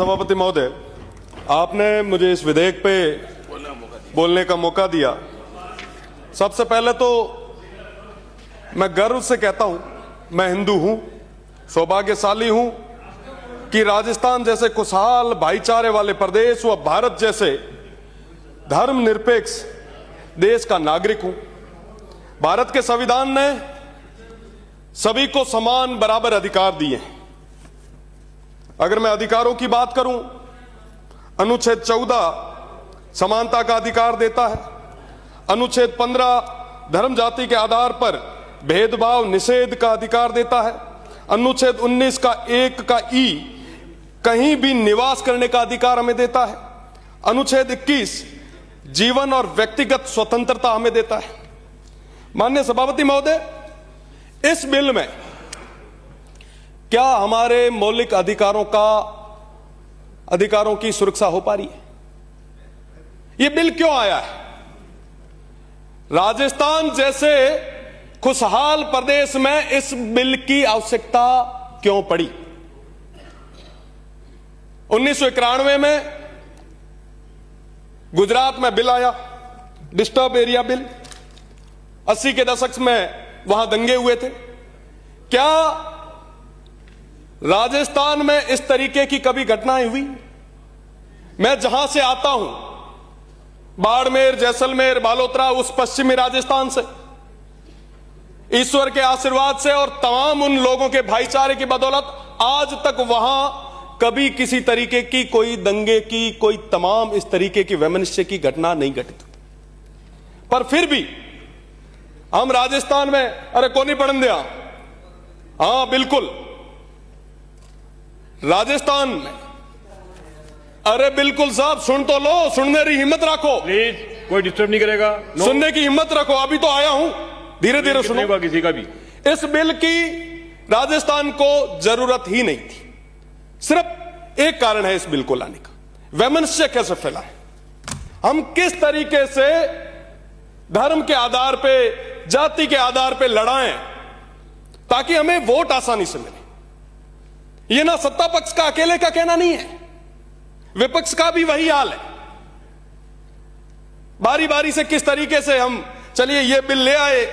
सभापति महोदय, आपने मुझे इस विधेयक पे बोलने का मौका दिया। सबसे पहले तो मैं गर्व से कहता हूं, मैं हिंदू हूं, सौभाग्यशाली हूं कि राजस्थान जैसे खुशहाल भाईचारे वाले प्रदेश व भारत जैसे धर्मनिरपेक्ष देश का नागरिक हूं। भारत के संविधान ने सभी को समान बराबर अधिकार दिए हैं। अगर मैं अधिकारों की बात करूं, अनुच्छेद 14 समानता का अधिकार देता है, अनुच्छेद 15 धर्म जाति के आधार पर भेदभाव निषेध का अधिकार देता है, अनुच्छेद 19 का 1 का ई कहीं भी निवास करने का अधिकार हमें देता है, अनुच्छेद 21 जीवन और व्यक्तिगत स्वतंत्रता हमें देता है। माननीय सभापति महोदय, इस बिल में क्या हमारे मौलिक अधिकारों की सुरक्षा हो पा रही है? यह बिल क्यों आया है? राजस्थान जैसे खुशहाल प्रदेश में इस बिल की आवश्यकता क्यों पड़ी? 1991 में गुजरात में बिल आया, डिस्टर्ब एरिया बिल। 80 के दशक में वहां दंगे हुए थे। क्या राजस्थान में इस तरीके की कभी घटनाएं हुई? मैं जहां से आता हूं, बाड़मेर, जैसलमेर, बालोतरा, उस पश्चिमी राजस्थान से, ईश्वर के आशीर्वाद से और तमाम उन लोगों के भाईचारे की बदौलत आज तक वहां कभी किसी तरीके की कोई दंगे की, कोई तमाम इस तरीके की वैमनस्य की घटना नहीं घटित। पर फिर भी हम राजस्थान में, अरे कोनी पढ़न दिया, हां बिल्कुल राजस्थान में, अरे बिल्कुल साहब सुन तो लो, सुनने की हिम्मत रखो प्लीज, कोई डिस्टर्ब नहीं करेगा। सुनने की हिम्मत रखो, अभी तो आया हूं, धीरे धीरे सुनो। किसी का भी इस बिल की राजस्थान को जरूरत ही नहीं थी। सिर्फ एक कारण है इस बिल को लाने का, वैमनस्य कैसे फैला है, हम किस तरीके से धर्म के आधार पे, जाति के आधार पे लड़ाएं ताकि हमें वोट आसानी से मिले। यह ना सत्ता पक्ष का अकेले का कहना नहीं है, विपक्ष का भी वही हाल है। बारी बारी से किस तरीके से हम, चलिए ये बिल ले आए,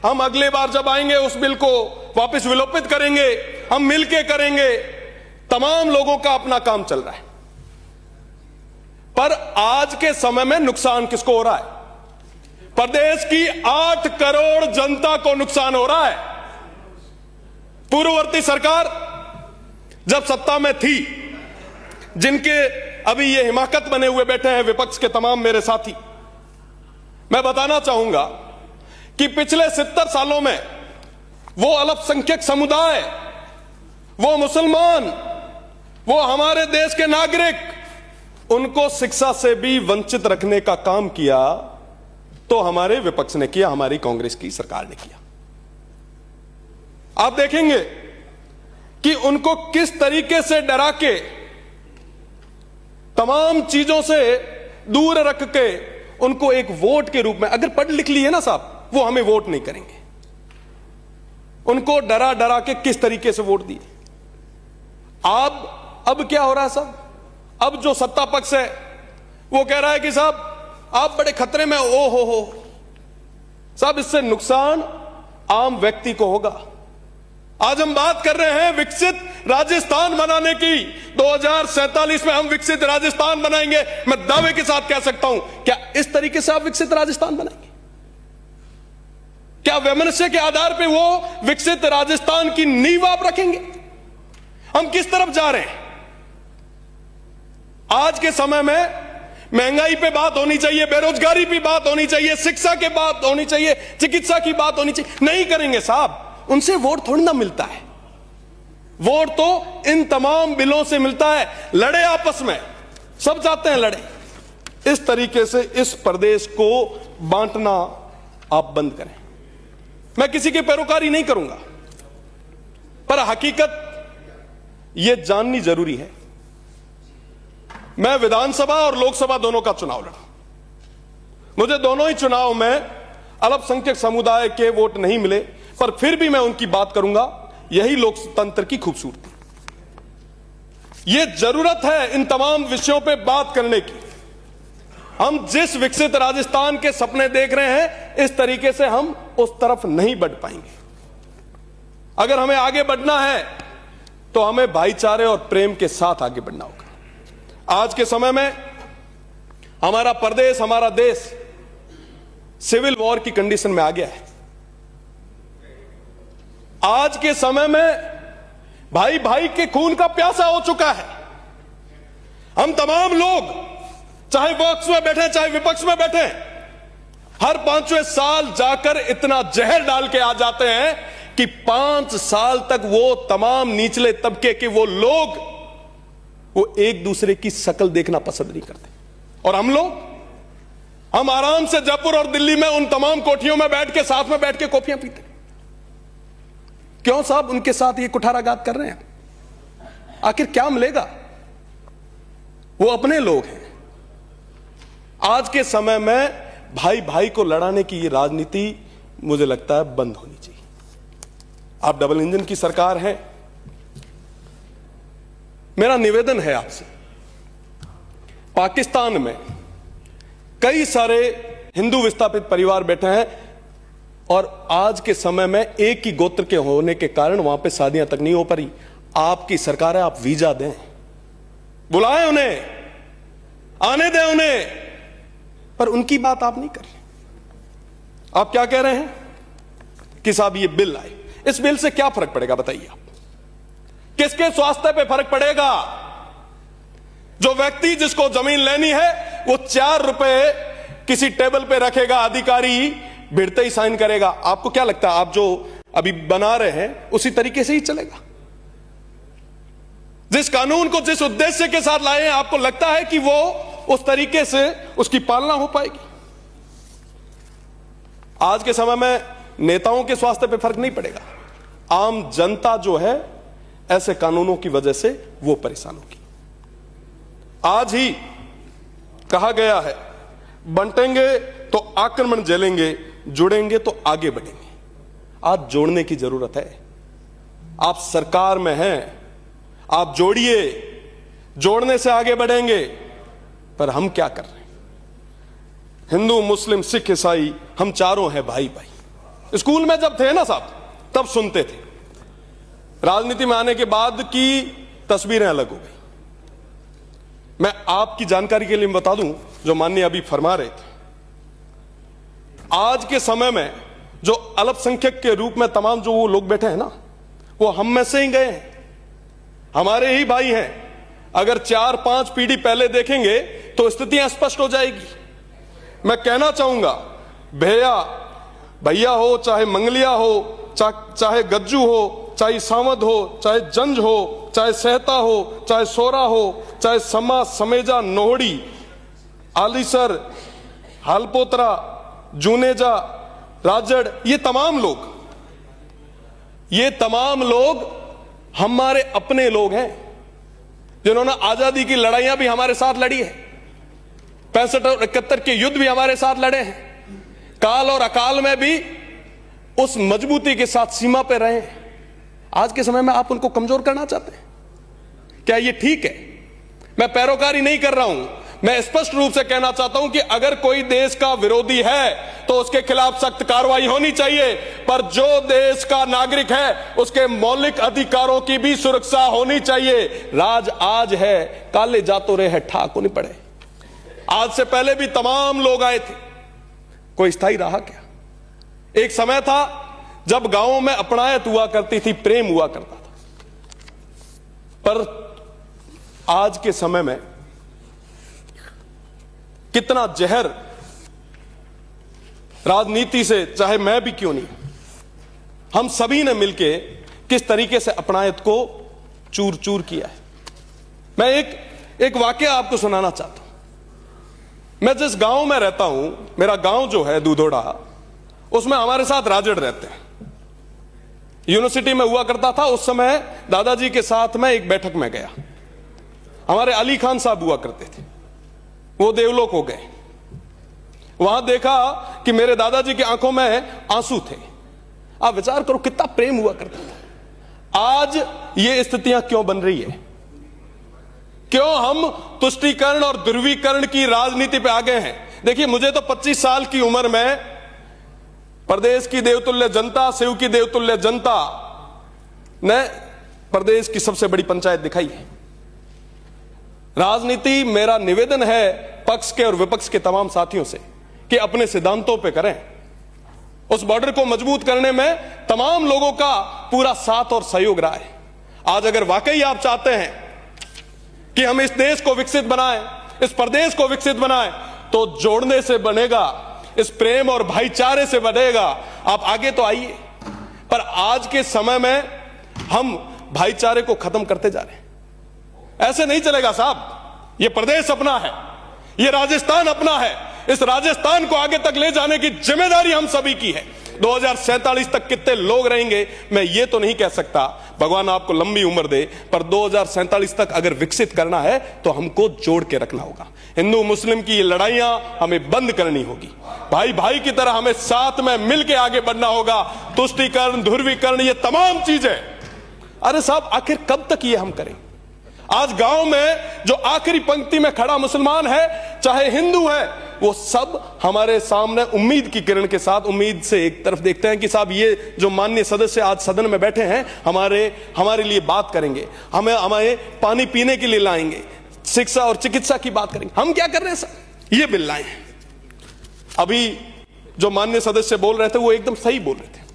हम अगले बार जब आएंगे उस बिल को वापस विलोपित करेंगे, हम मिलके करेंगे। तमाम लोगों का अपना काम चल रहा है, पर आज के समय में नुकसान किसको हो रहा है? प्रदेश की 8 करोड़ जनता को नुकसान हो रहा है। पूर्ववर्ती सरकार जब सत्ता में थी, जिनके अभी ये हिमाकत बने हुए बैठे हैं विपक्ष के तमाम मेरे साथी, मैं बताना चाहूंगा कि पिछले 70 सालों में वो अल्पसंख्यक समुदाय, वो मुसलमान, वो हमारे देश के नागरिक, उनको शिक्षा से भी वंचित रखने का काम किया तो हमारे विपक्ष ने किया, हमारी कांग्रेस की सरकार ने किया। आप देखेंगे कि उनको किस तरीके से डरा के, तमाम चीजों से दूर रख के, उनको एक वोट के रूप में, अगर पढ़ लिख लिए ना साहब, वो हमें वोट नहीं करेंगे, उनको डरा डरा के किस तरीके से वोट दिए। अब क्या हो रहा है साहब? अब जो सत्ता पक्ष है वो कह रहा है कि साहब आप बड़े खतरे में, ओ हो साहब, इससे नुकसान आम व्यक्ति को होगा। आज हम बात कर रहे हैं विकसित राजस्थान बनाने की, 2047 में हम विकसित राजस्थान बनाएंगे। मैं दावे के साथ कह सकता हूं, क्या इस तरीके से आप विकसित राजस्थान बनाएंगे? क्या वैमनस्य के आधार पर वो विकसित राजस्थान की नींव आप रखेंगे? हम किस तरफ जा रहे हैं? आज के समय में महंगाई पे बात होनी चाहिए, बेरोजगारी पे बात होनी चाहिए, शिक्षा के बात होनी चाहिए, चिकित्सा की बात होनी चाहिए। नहीं करेंगे साहब, उनसे वोट थोड़ी ना मिलता है। वोट तो इन तमाम बिलों से मिलता है। लड़े आपस में, सब चाहते हैं लड़े। इस तरीके से इस प्रदेश को बांटना आप बंद करें। मैं किसी की पैरोकारी नहीं करूंगा, पर हकीकत यह जाननी जरूरी है। मैं विधानसभा और लोकसभा दोनों का चुनाव लड़ा, मुझे दोनों ही चुनाव में अल्पसंख्यक समुदाय के वोट नहीं मिले, पर फिर भी मैं उनकी बात करूंगा। यही लोकतंत्र की खूबसूरती। ये जरूरत है इन तमाम विषयों पे बात करने की। हम जिस विकसित राजस्थान के सपने देख रहे हैं, इस तरीके से हम उस तरफ नहीं बढ़ पाएंगे। अगर हमें आगे बढ़ना है तो हमें भाईचारे और प्रेम के साथ आगे बढ़ना होगा। आज के समय में हमारा प्रदेश, हमारा देश सिविल वॉर की कंडीशन में आ गया है। आज के समय में भाई भाई के खून का प्यासा हो चुका है। हम तमाम लोग, चाहे पक्ष में बैठे चाहे विपक्ष में बैठे, हर 5वें साल जाकर इतना जहर डाल के आ जाते हैं कि 5 साल तक वो तमाम निचले तबके के वो लोग वो एक दूसरे की शक्ल देखना पसंद नहीं करते। और हम आराम से जयपुर और दिल्ली में उन तमाम कोठियों में बैठ के, साथ में बैठ के कॉफियां पीते। क्यों साहब उनके साथ ये कुठाराघात कर रहे हैं? आखिर क्या मिलेगा? वो अपने लोग हैं। आज के समय में भाई भाई को लड़ाने की ये राजनीति मुझे लगता है बंद होनी चाहिए। आप डबल इंजन की सरकार है। मेरा निवेदन है आपसे, पाकिस्तान में कई सारे हिंदू विस्थापित परिवार बैठे हैं और आज के समय में एक ही गोत्र के होने के कारण वहां पे शादियां तक नहीं हो पाई। आपकी सरकार है, आप वीजा दें, बुलाएं उन्हें, आने दें उन्हें, पर उनकी बात आप नहीं कर रहे। आप क्या कह रहे हैं कि साहब ये बिल आए, इस बिल से क्या फर्क पड़ेगा बताइए आप? किसके स्वास्थ्य पे फर्क पड़ेगा? जो व्यक्ति जिसको जमीन लेनी है वो 4 रुपए किसी टेबल पे रखेगा, अधिकारी भिड़ते ही साइन करेगा। आपको क्या लगता है आप जो अभी बना रहे हैं उसी तरीके से ही चलेगा? जिस कानून को जिस उद्देश्य के साथ लाए हैं, आपको लगता है कि वो उस तरीके से उसकी पालना हो पाएगी? आज के समय में नेताओं के स्वास्थ्य पे फर्क नहीं पड़ेगा। आम जनता जो है ऐसे कानूनों की वजह से वो परेशान होगी। आज ही कहा गया है, बंटेंगे तो आक्रमण झेलेंगे, जुड़ेंगे तो आगे बढ़ेंगे। आज जोड़ने की जरूरत है। आप सरकार में हैं, आप जोड़िए, जोड़ने से आगे बढ़ेंगे। पर हम क्या कर रहे हैं? हिंदू, मुस्लिम, सिख, ईसाई, हम चारों हैं भाई भाई। स्कूल में जब थे ना साहब, तब सुनते थे। राजनीति में आने के बाद की तस्वीरें अलग हो गई। मैं आपकी जानकारी के लिए बता दूं, जो माननीय अभी फरमा रहे थे, आज के समय में जो अल्पसंख्यक के रूप में तमाम जो वो लोग बैठे हैं ना, वो हम में से ही गए हैं, हमारे ही भाई हैं। अगर 4-5 पीढ़ी पहले देखेंगे तो स्थितियां स्पष्ट हो जाएगी। मैं कहना चाहूंगा, भैया हो, चाहे मंगलिया हो, चाहे गज्जू हो, चाहे सावंत हो, चाहे जंज हो, चाहे सहता हो, चाहे सोरा हो, चाहे समा, समेजा, नोहड़ी, आलीसर, हालपोत्रा, जूनेजा, राजड़, ये तमाम लोग हमारे अपने लोग हैं, जिन्होंने आजादी की लड़ाइयां भी हमारे साथ लड़ी है। 65 और 71 के युद्ध भी हमारे साथ लड़े हैं। काल और अकाल में भी उस मजबूती के साथ सीमा पे रहे हैं। आज के समय में आप उनको कमजोर करना चाहते हैं? क्या ये ठीक है? मैं पैरोकारी नहीं कर रहा हूं, मैं स्पष्ट रूप से कहना चाहता हूं कि अगर कोई देश का विरोधी है तो उसके खिलाफ सख्त कार्रवाई होनी चाहिए, पर जो देश का नागरिक है उसके मौलिक अधिकारों की भी सुरक्षा होनी चाहिए। राज आज है, काले जातो रहे हैं, ठाक नहीं पड़े। आज से पहले भी तमाम लोग आए थे, कोई स्थायी रहा क्या? एक समय था जब गांवों में अपनायत हुआ करती थी, प्रेम हुआ करता था, पर आज के समय में कितना जहर राजनीति से, चाहे मैं भी क्यों नहीं, हम सभी ने मिलके किस तरीके से अपनायत को चूर चूर किया है। मैं एक वाकया आपको सुनाना चाहता हूं। मैं जिस गांव में रहता हूं, मेरा गांव जो है दूधोड़ा, उसमें हमारे साथ राजड़ रहते हैं। यूनिवर्सिटी में हुआ करता था उस समय, दादाजी के साथ मैं एक बैठक में गया। हमारे अली खान साहब हुआ करते थे, वो देवलोक हो गए। वहां देखा कि मेरे दादाजी की आंखों में आंसू थे। आप विचार करो कितना प्रेम हुआ करता था। आज ये स्थितियां क्यों बन रही है? क्यों हम तुष्टीकरण और ध्रुवीकरण की राजनीति पे आ गए हैं? देखिए, मुझे तो 25 साल की उम्र में प्रदेश की देवतुल्य जनता, शिव की देवतुल्य जनता ने प्रदेश की सबसे बड़ी पंचायत दिखाई है। राजनीति, मेरा निवेदन है पक्ष के और विपक्ष के तमाम साथियों से कि अपने सिद्धांतों पे करें। उस बॉर्डर को मजबूत करने में तमाम लोगों का पूरा साथ और सहयोग रहा है। आज अगर वाकई आप चाहते हैं कि हम इस देश को विकसित बनाएं, इस प्रदेश को विकसित बनाएं, तो जोड़ने से बनेगा, इस प्रेम और भाईचारे से बनेगा। आप आगे तो आइए, पर आज के समय में हम भाईचारे को खत्म करते जा रहे हैं। ऐसे नहीं चलेगा साहब। ये प्रदेश अपना है, ये राजस्थान अपना है। इस राजस्थान को आगे तक ले जाने की जिम्मेदारी हम सभी की है। 2047 तक कितने लोग रहेंगे मैं ये तो नहीं कह सकता, भगवान आपको लंबी उम्र दे, पर 2047 तक अगर विकसित करना है तो हमको जोड़ के रखना होगा। हिंदू मुस्लिम की ये लड़ाइयां हमें बंद करनी होगी। भाई भाई की तरह हमें साथ में मिलकर आगे बढ़ना होगा। तुष्टीकरण, ध्रुवीकरण, ये तमाम चीजें, अरे साहब आखिर कब तक ये हम करें? आज गांव में जो आखिरी पंक्ति में खड़ा मुसलमान है, चाहे हिंदू है, वो सब हमारे सामने उम्मीद की किरण के साथ, उम्मीद से एक तरफ देखते हैं कि साहब ये जो माननीय सदस्य आज सदन में बैठे हैं हमारे लिए बात करेंगे, हमें पानी पीने के लिए लाएंगे, शिक्षा और चिकित्सा की बात करेंगे। हम क्या कर रहे हैं सर? ये बिल लाए हैं। अभी जो माननीय सदस्य बोल रहे थे वो एकदम सही बोल रहे थे।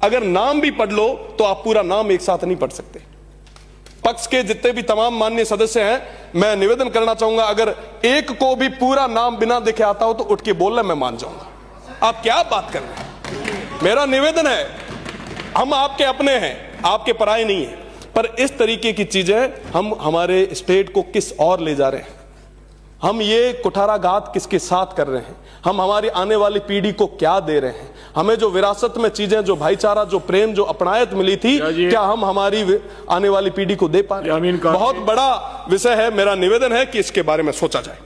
अगर नाम भी पढ़ लो तो आप पूरा नाम एक साथ नहीं पढ़ सकते। पक्ष के जितने भी तमाम माननीय सदस्य हैं, मैं निवेदन करना चाहूंगा, अगर एक को भी पूरा नाम बिना देखे आता हो तो उठ के बोलना, मैं मान जाऊंगा। आप क्या बात कर रहे हैं? मेरा निवेदन है, हम आपके अपने हैं, आपके पराये नहीं है, पर इस तरीके की चीजें हम हमारे स्टेट को किस और ले जा रहे हैं? हम ये कुठाराघात किसके साथ कर रहे हैं? हम हमारी आने वाली पीढ़ी को क्या दे रहे हैं? हमें जो विरासत में चीजें, जो भाईचारा, जो प्रेम, जो अपनायत मिली थी, क्या हम हमारी आने वाली पीढ़ी को दे पा रहे हैं? बहुत बड़ा विषय है। मेरा निवेदन है कि इसके बारे में सोचा जाए।